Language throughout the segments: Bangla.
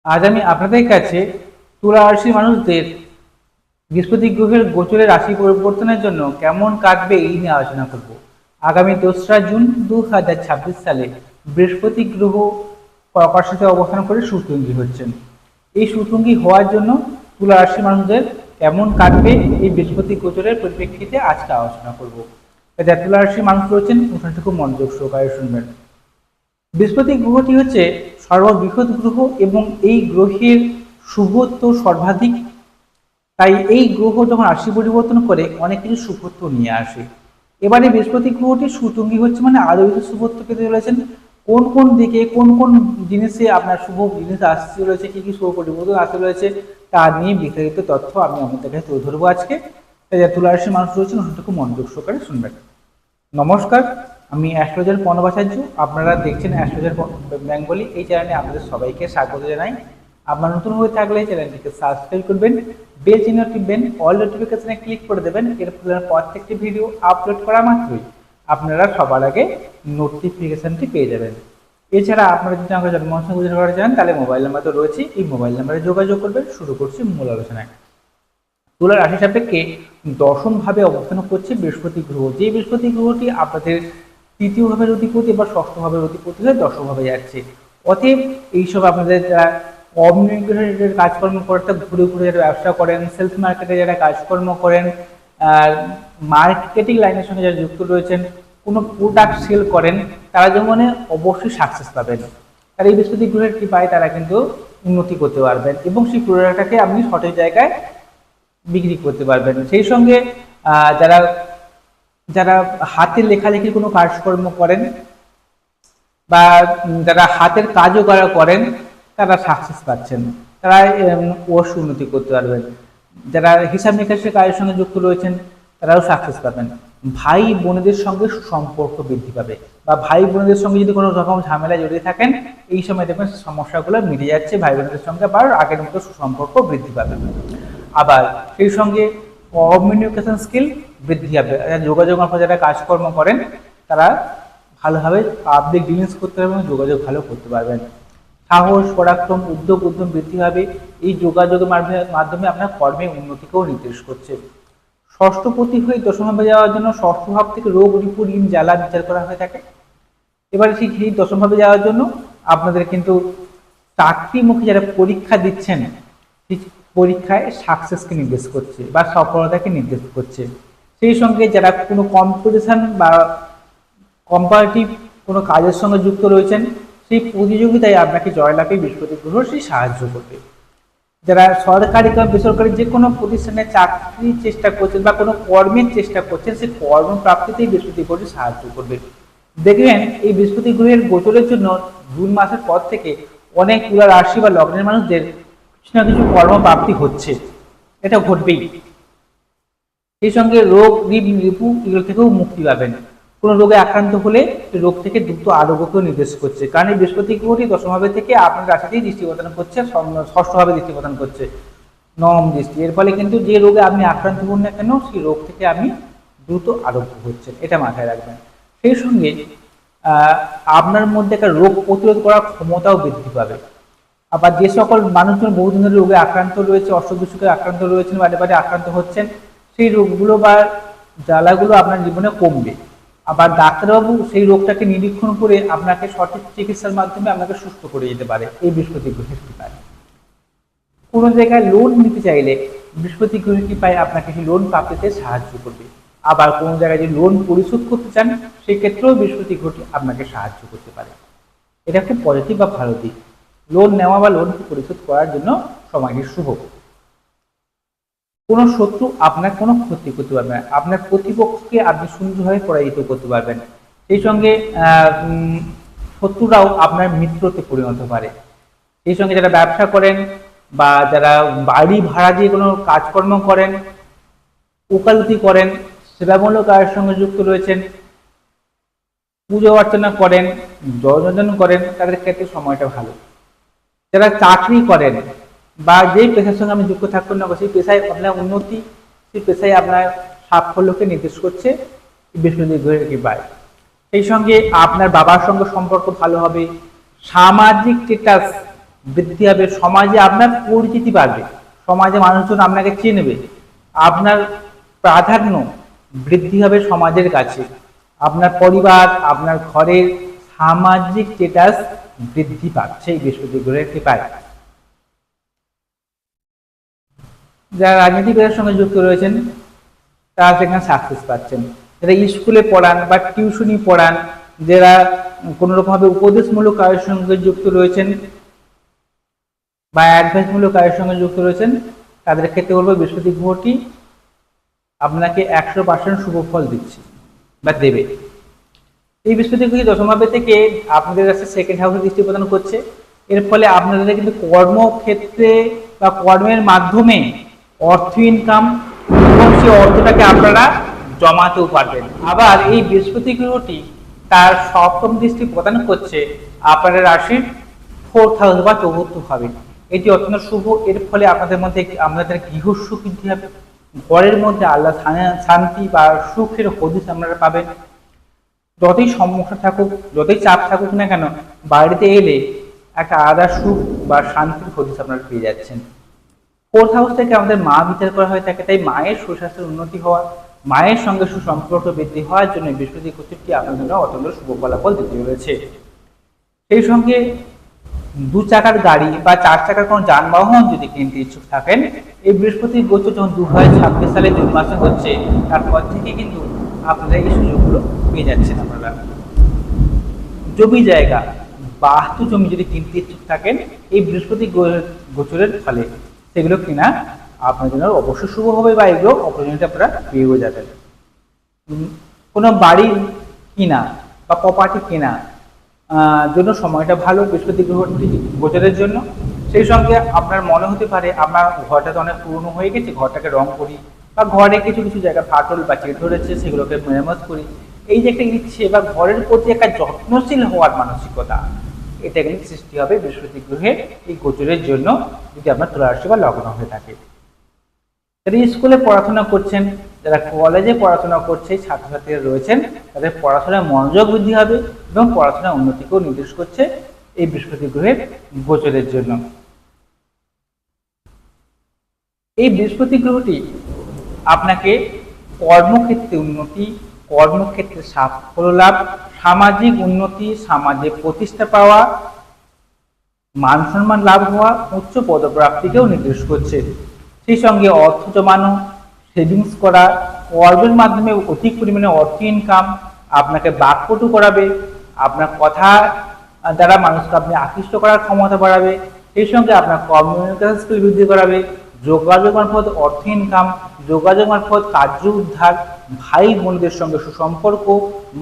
আজ আমি আপনাদের কাছে তুলা রাশির মানুষদের বৃহস্পতি গ্রহের গোচরের রাশি পরিবর্তনের জন্য কেমন কাটবে এই নিয়ে আলোচনা করব। আগামী 2রা জুন 2026 সালে বৃহস্পতি গ্রহ কর্কট রাশিতে অবস্থান করে সুতুঙ্গী হচ্ছেন। এই সুতুঙ্গী হওয়ার জন্য তুলা রাশির মানুষদের কেমন কাটবে এই বৃহস্পতি গোচরের পরিপ্রেক্ষিতে আজকে আলোচনা করব। যারা তুলা রাশির মানুষ রয়েছেন অনুষ্ঠানটি খুব মনোযোগ সহকারে শুনবেন। বৃহস্পতি গ্রহটি হচ্ছে সর্ববৃহৎ গ্রহ এবং এই গ্রহের শুভত্ব সর্বাধিক। তাই এই গ্রহ যখন রাশি পরিবর্তন করে অনেক কিছু শুভত্ব নিয়ে আসে। এবারে বৃহস্পতি গ্রহটি সুতুঙ্গী হচ্ছে মানে আরো বেশি শুভত্ব পেতে চলেছেন। কোন কোন দিকে কোন কোন জিনিসে আপনার শুভ জিনিস আসতে চলেছে, কি কি শুভ পরিবর্তন আসতে চলেছে তা নিয়ে বিস্তারিত তথ্য আমি আপনাদের কাছে তুলে ধরবো আজকে। তাই যারা তুলা রাশির মানুষ রয়েছেন সেটুকু মনোযোগ সহকারে শুনবেন। নমস্কার, আমি অ্যাস্ট্রোলজার পর্ণবাচার্য। আপনারা দেখছেন অ্যাস্ট্রোলজার বেঙ্গলি। এই চ্যানেলে আপনাদের সবাইকে স্বাগত জানাই। আপনার নতুন হয়ে থাকলে চ্যানেলটিকে সাবস্ক্রাইব করবেন, বেল চিহ্ন টিপবেন, অল নোটিফিকেশনে ক্লিক করে দেবেন। এর ফলে প্রত্যেকটি ভিডিও আপলোড করা মাত্রই আপনারা সবার আগে নোটিফিকেশনটি পেয়ে যাবেন। এছাড়া আপনারা যদি আমাকে জন্মসংখ্যা গুজরাট করা চান তাহলে মোবাইল নাম্বার তো রয়েছে, এই মোবাইল নাম্বারে যোগাযোগ করবেন। শুরু করছি মূল আলোচনায়। তুলা রাশি সাপেক্ষে দশম ভাবে অবস্থান করছে বৃহস্পতি গ্রহ। যে বৃহস্পতি গ্রহটি আপনাদের তৃতীয় ভাবের অধিপতি বা ষষ্ঠ ভাবের অধিপতি হয়ে দশম ভাবে যাচ্ছে। অতএব এইসব আপনাদের যারা কমিউনিকেশনের কাজকর্ম করতে ঘুরে ঘুরে যারা ব্যবসা করেন, সেলস মার্কেটে যারা কাজকর্ম করেন, মার্কেটিং লাইনের সঙ্গে যারা যুক্ত রয়েছেন, কোনো প্রোডাক্ট সেল করেন, তারা যেমন অবশ্যই সাকসেস পাবেন। তারা এই বৃহস্পতি গ্রহের কৃপায় তারা কিন্তু উন্নতি করতে পারবেন এবং সেই প্রোডাক্টটাকে আপনি সঠিক জায়গায় বিক্রি করতে পারবেন। সেই সঙ্গে যারা যারা হাতের লেখালেখির কোনো কাজকর্ম করেন বা যারা হাতের কাজও করেন তারা সাকসেস পাচ্ছেন, তারা অবশ্যই উন্নতি করতে পারবেন। যারা হিসাব নিকাশের কাজের সঙ্গে যুক্ত রয়েছেন তারাও সাকসেস পাবেন। ভাই বোনেদের সঙ্গে সুসম্পর্ক বৃদ্ধি পাবে বা ভাই বোনেদের সঙ্গে যদি কোনো রকম ঝামেলায় জড়িয়ে থাকেন এই সময় দেখবেন সমস্যাগুলো মিটে যাচ্ছে, ভাই বোনেদের সঙ্গে আবার আগের মতো সুসম্পর্ক বৃদ্ধি পাবে। আবার সেই সঙ্গে কমিউনিকেশন স্কিল বৃদ্ধি হবে। যোগাযোগ যারা কাজকর্ম করেন তারা ভালোভাবে পাবলিক ডিলিংস করতে পারবেন এবং যোগাযোগ ভালো করতে পারবেন। সাহস পরাক্রম উদ্যম বৃদ্ধি হবে। এই যোগাযোগের মাধ্যমে আপনার কর্মে উন্নতিকেও নির্দেশ করছে। ষষ্ঠপতি হয়ে দশমভাবে যাওয়ার জন্য ষষ্ঠ ভাব থেকে রোগ রিপু ঋণ জ্বালা বিচার করা হয়ে থাকে। এবারে ঠিক এই দশমভাবে যাওয়ার জন্য আপনাদের কিন্তু চাকরিমুখী যারা পরীক্ষা দিচ্ছেন পরীক্ষায় সাকসেসকে নির্দেশ করছে বা সফলতাকে নির্দেশ করছে। সেই সঙ্গে যারা কোনো কম্পিটিশন বা কম্পারেটিভ কোনো কাজের সঙ্গে যুক্ত রয়েছেন সেই প্রতিযোগিতায় আপনাকে জয়লাভে বৃহস্পতি গ্রহ সেই সাহায্য করবে। যারা সরকারি বা বেসরকারি যে কোনো প্রতিষ্ঠানে চাকরির চেষ্টা করছেন বা কোনো কর্মের চেষ্টা করছেন সেই কর্মপ্রাপ্তিতেই বৃহস্পতি গ্রহ সাহায্য করবে। দেখবেন এই বৃহস্পতি গ্রহের গোচরের জন্য জুন মাসের পর থেকে অনেক তুলা রাশি বা লগ্নের মানুষদের কিছু না কিছু কর্মপ্রাপ্তি হচ্ছে, এটা ঘটবেই। সেই সঙ্গে রোগ রিপু এগুলো থেকেও মুক্তি পাবেন। কোনো রোগে আক্রান্ত হলে রোগ থেকে দ্রুত আরোগ্যকেও নির্দেশ করছে, কারণ এই বৃহস্পতি গ্রহটি দশমভাবে থেকে আপনার রাশিতেই দৃষ্টি প্রদান করছে, ষষ্ঠভাবে দৃষ্টি প্রদান করছে, নবম দৃষ্টি। এর ফলে কিন্তু যে রোগে আপনি আক্রান্ত হন না কেন সেই রোগ থেকে আপনি দ্রুত আরোগ্য হচ্ছেন, এটা মাথায় রাখবেন। সেই সঙ্গে আপনার মধ্যে একটা রোগ প্রতিরোধ করার ক্ষমতাও বৃদ্ধি পাবে। আবার যে সকল মানুষজন বহুদিনের রোগে আক্রান্ত রয়েছে, অষ্টদশকে আক্রান্ত রয়েছেন, বারে বারে আক্রান্ত হচ্ছেন, সেই রোগগুলো বা জ্বালাগুলো আপনার জীবনে কমবে। আবার ডাক্তারবাবু সেই রোগটাকে নিরীক্ষণ করে আপনাকে সঠিক চিকিৎসার মাধ্যমে আপনাকে সুস্থ করে যেতে পারে এই বৃহস্পতি গ্রহের কৃপায়। কোনো জায়গায় লোন নিতে চাইলে বৃহস্পতি গ্রহের কৃপায় আপনাকে সেই লোন প্রাপ্তিতে সাহায্য করবে। আবার কোনো জায়গায় যদি লোন পরিশোধ করতে চান সেই ক্ষেত্রেও বৃহস্পতি গ্রহটি আপনাকে সাহায্য করতে পারে। এটা খুব পজিটিভ বা ভালো দিক। লোন নেওয়া বা লোন পরিশোধ করার জন্য সময়টি শুভ। কোনো শত্রু আপনার কোনো ক্ষতি করতে পারবে না, আপনার প্রতিপক্ষকে আপনি সুন্দরভাবে পরাজিত করতে পারবেন। সেই সঙ্গে শত্রুরাও আপনার মিত্রতে পরিণত পারে। সেই সঙ্গে যারা ব্যবসা করেন বা যারা বাড়ি ভাড়া দিয়ে কোনো কাজকর্ম করেন, ওকালতি করেন, সেবামূলক কাজের সঙ্গে যুক্ত রয়েছেন, পুজো অর্চনা করেন, জলযোজন করেন, তাদের ক্ষেত্রে সময়টা ভালো। যারা চাকরি করেন বা যেই পেশার সঙ্গে আমি যুক্ত থাকুন না সেই পেশায় আপনার উন্নতি, সেই পেশায় আপনার সাফল্যকে নির্দেশ করছে বৃহস্পতি গ্রহের কৃপায়। সেই সঙ্গে আপনার বাবার সঙ্গে সম্পর্ক ভালো হবে, সামাজিক স্ট্যাটাস বৃদ্ধি হবে, সমাজে আপনার পরিচিতি বাড়বে, সমাজে মানুষজন আপনাকে চিনবে, আপনার প্রাধান্য বৃদ্ধি হবে সমাজের কাছে, আপনার পরিবার, আপনার ঘরের সামাজিক স্ট্যাটাস বৃদ্ধি পাচ্ছে এই বৃহস্পতি গ্রহের কৃপায়। যারা রাজনীতিবিদের সঙ্গে যুক্ত রয়েছেন তারা সেখানে সাকসেস পাচ্ছেন। যারা স্কুলে পড়ান বা টিউশনি পড়ান, যারা কোনো রকমভাবে উপদেশমূলক কাজের সঙ্গে যুক্ত রয়েছেন বা অ্যাডভাইসমূলক কাজের সঙ্গে যুক্ত রয়েছেন, তাদের ক্ষেত্রে বলবো বৃহস্পতি গ্রহটি আপনাকে 100% শুভ ফল দিচ্ছে বা দেবে। এই বৃহস্পতি গ্রহ দশমভাবে থেকে আপনাদের কাছে সেকেন্ড হাউসে দৃষ্টি প্রদান করছে। এর ফলে আপনাদের কিন্তু কর্মক্ষেত্রে বা কর্মের মাধ্যমে অর্থ ইনকাম এবং সেই অর্থটাকে আপনারা জমাতেও পারবেন। আবার এই বৃহস্পতি গ্রহটি তার সপ্তম দৃষ্টি প্রদান করছে আপনাদের রাশির 4th হাউস বা 4th ভাবে। এটি অত্যন্ত শুভ। এর ফলে আপনাদের গৃহসুখ বৃদ্ধি হবে, ঘরের মধ্যে আল্লাহ শান্তি বা সুখের হদিস আপনারা পাবেন। যতই সমস্যা থাকুক, যতই চাপ থাকুক না কেন, বাড়িতে এলে একটা আলাদা সুখ বা শান্তির হদিস আপনারা পেয়ে যাচ্ছেন। 4th হাউস থেকে আমাদের মা বিচার করা হয়ে থাকে, তাই মায়ের সুস্বাস্থ্যের উন্নতি হওয়া, মায়ের সঙ্গে সুসম্পর্ক বৃদ্ধি হওয়ার জন্য বৃহস্পতি গোচরটি আপনাদের জন্য অত্যন্ত শুভ ফলাফল দিতে রয়েছে। সেই সঙ্গে 2 চাকার গাড়ি বা 4 চাকার কোনো যানবাহন যদি কিনতে ইচ্ছুক থাকেন, এই বৃহস্পতি গোচর যখন 2026 সালে জুন মাসে হচ্ছে, তারপর থেকে কিন্তু আপনারা এই সুযোগগুলো পেয়ে যাচ্ছেন। আপনারা জমি জায়গা, বাস্তু জমি যদি কিনতে ইচ্ছুক থাকেন, এই বৃহস্পতি গোচরের ফলে সেগুলো কিনা আপনার জন্য অবশ্যই শুভ হবে বা এগুলো অপরচুনিটি আপনারা পেয়েও যাবেন। কোনো বাড়ি কিনা বা প্রপার্টি কেনা জন্য সময়টা ভালো বৃহস্পতি গ্রহটি গোচরের জন্য। সেই সঙ্গে আপনার মনে হতে পারে আপনার ঘরটা তো অনেক পুরনো হয়ে গেছে, ঘরটাকে রং করি বা ঘরে কিছু কিছু জায়গা ফাটল বা চেট ধরেছে, সেগুলোকে মেরামত করি। এই যে একটা ইচ্ছে বা ঘরের প্রতি একটা যত্নশীল হওয়ার মানসিকতা, এটা কিন্তু সৃষ্টি হবে বৃহস্পতি গ্রহের এই গোচরের জন্য, যদি আপনার তুলা রাশি বা লগ্ন হয়ে থাকে। যারা স্কুলে পড়াশোনা করছেন, যারা কলেজে পড়াশোনা করছে, ছাত্রছাত্রীরা রয়েছেন, তাদের পড়াশোনায় মনোযোগ বৃদ্ধি হবে এবং পড়াশোনার উন্নতিকেও নির্দেশ করছে এই বৃহস্পতি গ্রহের গোচরের জন্য। এই বৃহস্পতি গ্রহটি আপনাকে কর্মক্ষেত্রে উন্নতি, কর্মক্ষেত্রে সাফল্য লাভ, সামাজিক উন্নতি, সমাজে প্রতিষ্ঠা পাওয়া, মান সম্মান লাভ হওয়া, উচ্চ পদপ্রাপ্তিকেও নির্দেশ করছে। সেই সঙ্গে অর্থ জমানো, সেভিংস করা, কর্মের মাধ্যমে অধিক পরিমাণে অর্থ ইনকাম, আপনাকে বাকপটু করাবে, আপনার কথা দ্বারা মানুষকে আপনি আকৃষ্ট করার ক্ষমতা বাড়াবে। সেই সঙ্গে আপনার কমিউনিকেশন স্কিল বৃদ্ধি করাবে, যোগাযোগ মারফত অর্থ ইনকাম, যোগাযোগ মারফত কার্য উদ্ধার, ভাই বোনদের সঙ্গে সুসম্পর্ক,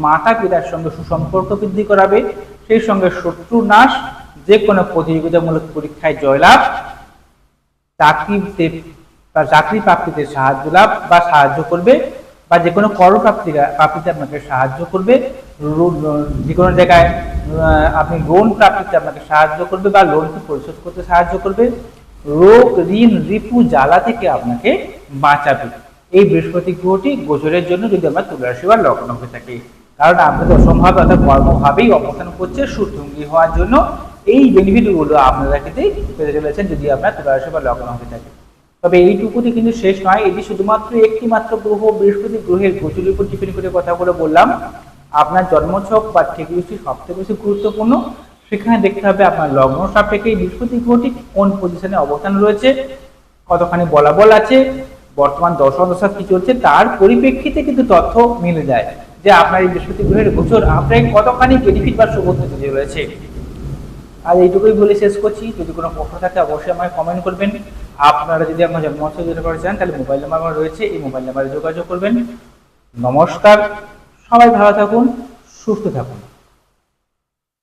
মাতা পিতার সঙ্গে সুসম্পর্ক বৃদ্ধি করাবে। সেই সঙ্গে শত্রু নাশ, যে কোনো প্রতিযোগিতামূলক পরীক্ষায় জয়লাভ, চাকরি প্রাপ্তিতে সাহায্য করবে বা যে কোনো প্রাপ্তিতে আপনাকে সাহায্য করবে। যে কোনো জায়গায় আপনি লোন প্রাপ্তিতে আপনাকে সাহায্য করবে বা লোনকে পরিশোধ করতে সাহায্য করবে। রোগ, ঋণ, রিপু, জ্বালা থেকে আপনাকে বাঁচাবে এই বৃহস্পতি গ্রহটি গোচরের জন্য, যদি আমরা তুলা রাশি বা লগ্ন হয়ে থাকি। কারণ আপনাদের অসম্ভাবে অর্থাৎ কর্মভাবেই অবস্থান করছে সুতুঙ্গি হওয়ার জন্য। এই বেনিফিটগুলো আপনারা কিন্তু পেতে চলেছেন যদি আপনার তুলা রাশি বা লগ্ন হয়ে থাকে। তবে এইটুকুতে কিন্তু শেষ নয়, এটি শুধুমাত্র একটি মাত্র গ্রহ, বৃহস্পতি গ্রহের গোচরের উপর ডিপেন্ড করে কথাগুলো বললাম। আপনার জন্মছক বা ঠিকলিস্টি সবথেকে বেশি গুরুত্বপূর্ণ। সেখানে দেখতে হবে আপনার লগ্ন সাপেক্ষে বৃহস্পতি গ্রহটি কোন পজিশনে অবস্থান রয়েছে, কতখানি বলাবল আছে, বর্তমান দশা কি চলছে, তার পরিপ্রেক্ষিতে কিন্তু তথ্য মিলে যায় যে আপনার এই বৃহস্পতি গ্রহের গোচর আপনার কতখানি বেনিফিট বা শুভ হতে রয়েছে। আর এইটুকুই বলে শেষ করছি। যদি কোনো প্রশ্ন থাকে অবশ্যই আমাকে কমেন্ট করবেন। আপনারা যদি আমার জন্মছক জেনে করতে চান তাহলে মোবাইল নাম্বার আমার রয়েছে, এই মোবাইল নাম্বারে যোগাযোগ করবেন। নমস্কার, সবাই ভালো থাকুন, সুস্থ থাকুন।